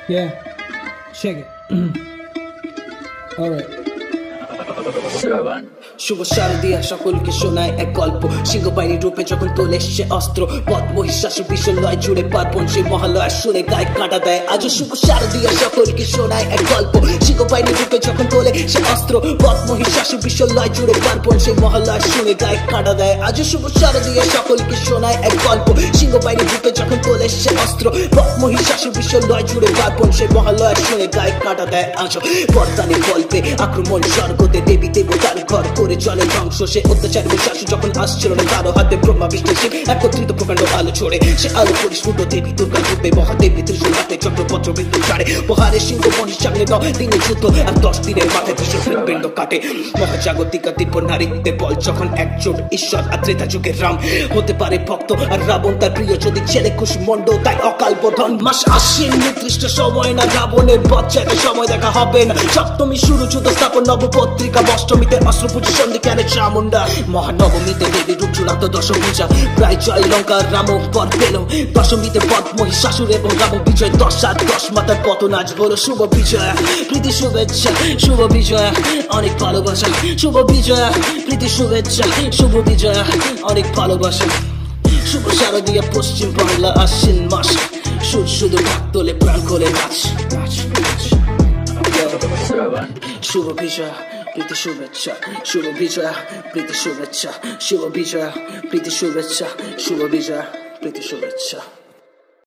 Yeah, check it. All right. শুভ শারদিয়া সকলকে শোনায় এক গল্প সিংহবাহিনীর রূপে যখন তোলে সে অস্ত্র পথ মহিষাসুর বিশ্বলয় জুড়ে পার্বণ সেই মহালয় শুনে গায়ে কাঁটা দেয় আজ শুভ শারদিয়া সকলকে শোনায় এক গল্প সিংহবাহিনীর রূপে যখন তোলে সে অস্ত্র পথ মহিষাসুর বিশ্বলয় জুড়ে পার্বণ সেই মহালয় শুনে গায়ে কাঁটা দেয় আজ শুভ শারদিয়া সকলকে শোনায় এক গল্প সিংহবাহিনীর রূপে যখন তোলে সে অস্ত্র পথ মহিষাসুর বিশ্বলয় জুড়ে পার্বণ সেই মহালয় শুনে গায়ে কাঁটা দেয় আজ বর্তানে গল্পে আক্রমণ স্বর্গতে দেবী দেবতার ঘর করে জলে ধ্বংস সে অত্যাচারী শাসু যখন আসছিল না কারো হাতে ব্রহ্মা বিষ্ণু শিব একত্রিত প্রকাণ্ড আলো ছড়ে সে আলো পরিস্ফুট দেবী দুর্গা রূপে মহাদেবী ত্রিশূল হাতে চক্রপত্র বিন্দু ছাড়ে প্রহারে সিংহ মহিষ সামনে 9 দিনের যুদ্ধ আর 10 দিনের মাথায় ত্রিশূল পিণ্ড কাটে মহাজাগতিকা দিব্য নারীদের বল যখন একজোট ঈশ্বর আর ত্রেতা যুগের রাম হতে পারে ভক্ত আর রাবণ তার প্রিয় যদি ছেলে কুষ্মণ্ড তাই অকাল বোধন মাস আশ্বিন নির্দিষ্ট সময় না রাবণের বধ চাইতে সময় দেখা হবে না সপ্তমী শুরু যুদ্ধ স্থাপন নবপত্রিকা অষ্টমীতে অস্ত্র পুজো সন্ধিকালে চামুন্ডা মহানবমীতে দেবী রূপ চূড়ান্ত দশভূজা প্রায় জয় লঙ্কার রাম পথ পেল দশমীতে পথ মহিষাসুর এবং রাম বিজয় 10 আর 10 মাতার পতন আজ বলো শুভ বিজয় প্রীতি শুভেচ্ছা শুভ বিজয় অনেক ভালোবাসা শুভ বিজয় প্রীতি শুভেচ্ছা শুভ বিজয় অনেক ভালোবাসা শুভ শারদীয়া পশ্চিম বাংলা আশ্বিন মাস সুর শুধু ঢাক তোলে প্রাণ খোলে নাচ নাচ নাচ শুভ বিজয় প্রীতি শুভেচ্ছা শুভ বিজয় প্রীতি শুভেচ্ছা শুভ বিজয় প্রীতি শুভেচ্ছা শুভ বিজয় প্রীতি শুভেচ্ছা